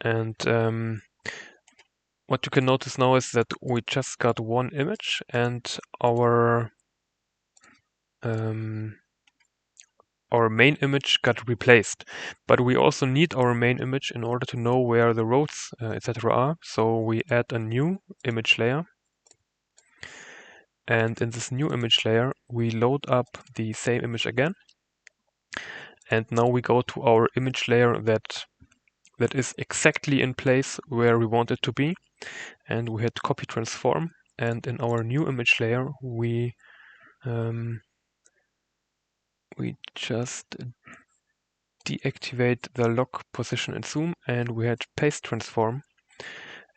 And what you can notice now is that we just got one image and our main image got replaced. But we also need our main image in order to know where the roads, etc. are. So we add a new image layer. And in this new image layer, we load up the same image again. And now we go to our image layer that is exactly in place where we want it to be. And we hit copy transform. And in our new image layer, we just deactivate the lock position and zoom, and we had paste transform.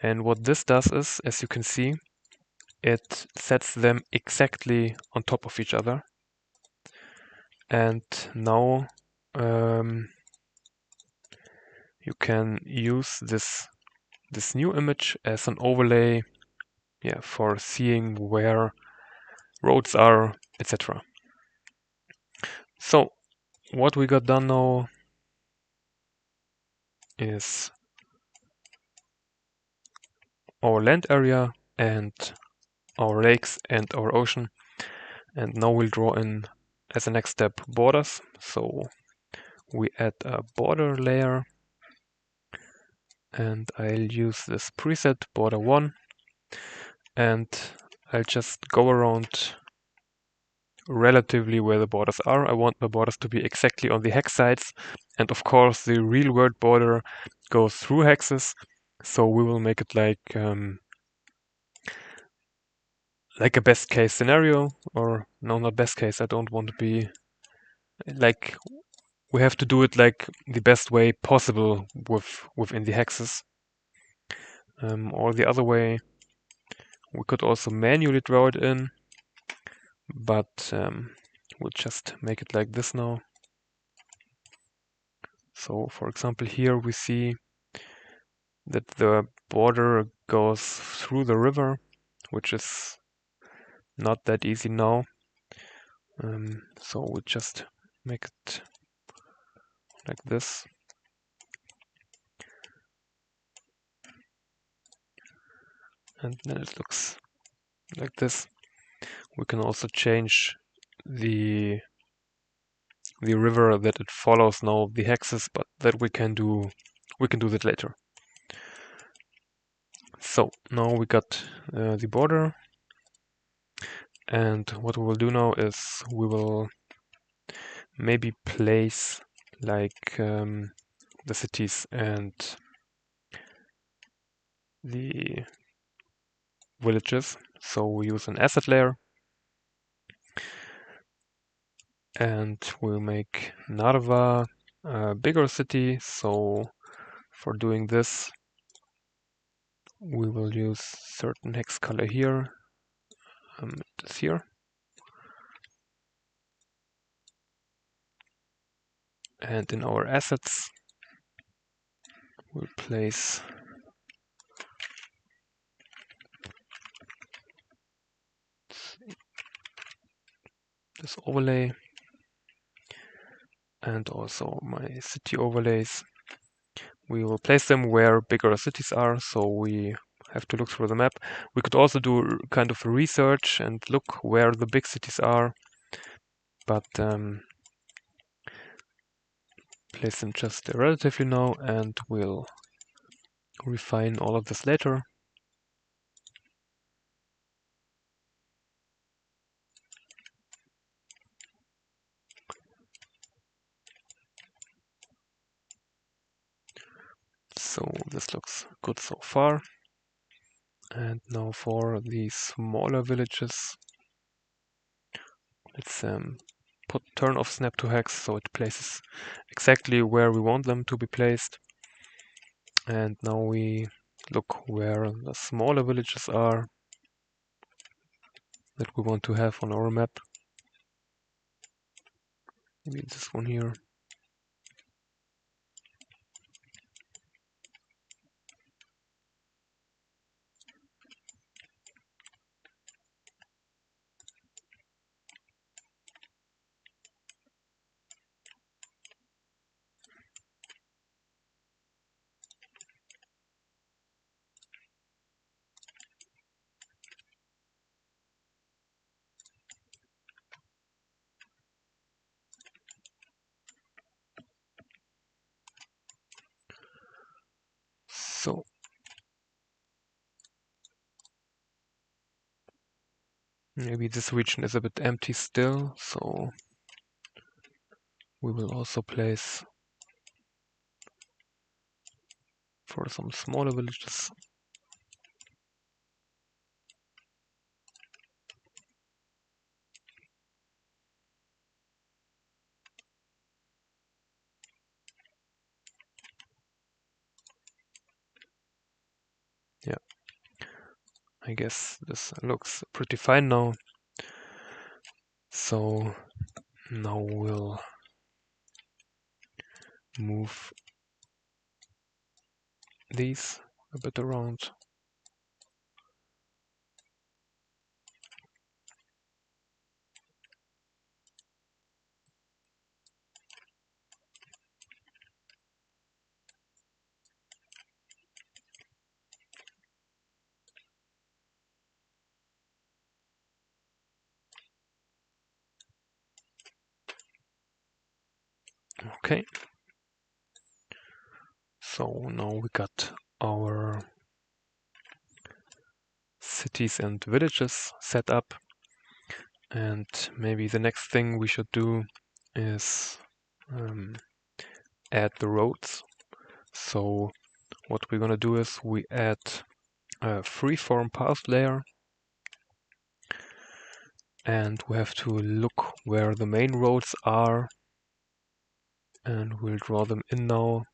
And what this does is, as you can see, it sets them exactly on top of each other. And now you can use this new image as an overlay, for seeing where roads are, etc. So what we got done now is our land area and our lakes and our ocean. And now we'll draw in, as a next step, borders. So we add a border layer, and I'll use this preset border 1, and I'll just go around relatively where the borders are. I want the borders to be exactly on the hex sides, and of course the real world border goes through hexes, so we will make it like a best case scenario, or no, not best case. I don't want to be like, we have to do it like the best way possible within the hexes. Or the other way, we could also manually draw it in, but we'll just make it like this now. So for example, here we see that the border goes through the river, which is not that easy now. So we'll just make it like this. And then it looks like this. We can also change the river that it follows now the hexes, but that we can do that later. So now we got the border, and what we will do now is we will maybe place like the cities and the villages. So we use an asset layer, and we'll make Narva a bigger city. So for doing this, we will use certain hex color here. It is here. And in our assets, we'll place this overlay, and also my city overlays. We will place them where bigger cities are, so we have to look through the map. We could also do kind of research and look where the big cities are, but place them just relatively now, and we'll refine all of this later. So this looks good so far. And now for the smaller villages, let's turn off snap to hex so it places exactly where we want them to be placed. And now we look where the smaller villages are that we want to have on our map. Maybe this one here. So maybe this region is a bit empty still, so we will also place for some smaller villages. Yeah, I guess this looks pretty fine now. So now we'll move these a bit around. Okay. So now we got our cities and villages set up, and maybe the next thing we should do is add the roads. So what we're gonna do is we add a freeform path layer, and we have to look where the main roads are, and we'll draw them in now.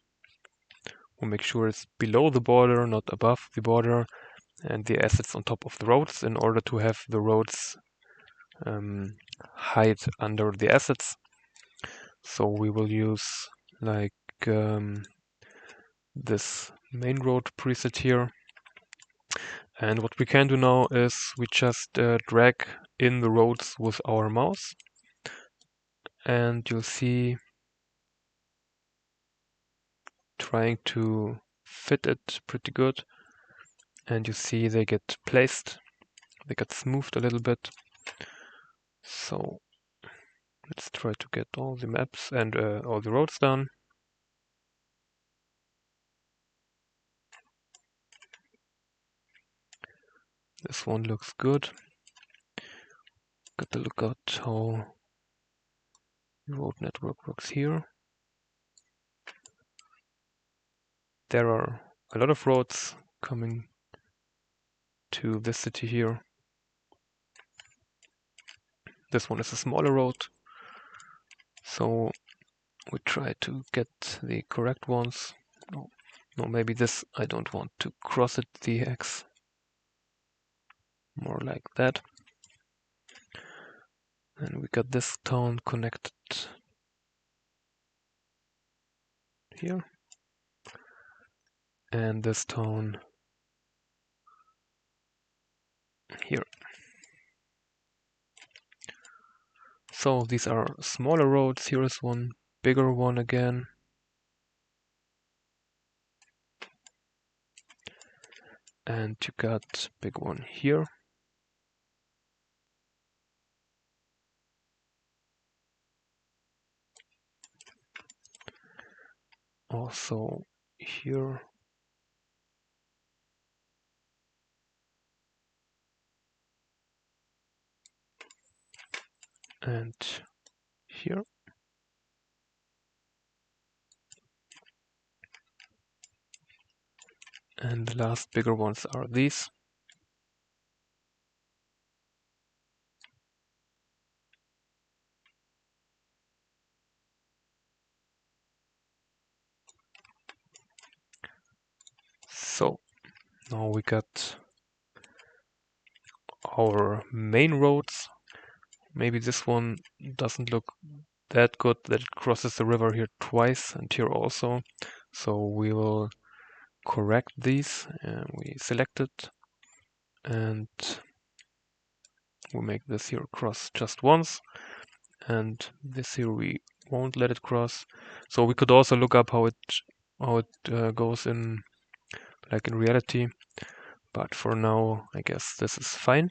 We'll make sure it's below the border, not above the border, and the assets on top of the roads in order to have the roads hide under the assets. So we will use like this main road preset here. And what we can do now is we just drag in the roads with our mouse, and you'll see trying to fit it pretty good, and you see they get placed, they get smoothed a little bit. So let's try to get all the maps and all the roads done. This one looks good. Got to look at how the road network works here. There are a lot of roads coming to this city here. This one is a smaller road, so we try to get the correct ones. No, maybe this, I don't want to cross it, the hex. More like that. And we got this town connected here. And this town here. So these are smaller roads. Here is one bigger one again. And you got big one here. Also here. And here. And the last bigger ones are these. So now we got our main roads. Maybe this one doesn't look that good, that it crosses the river here twice and here also. So we will correct these, and we select it, and we make this here cross just once, and this here we won't let it cross. So we could also look up how it goes in, like in reality, but for now I guess this is fine.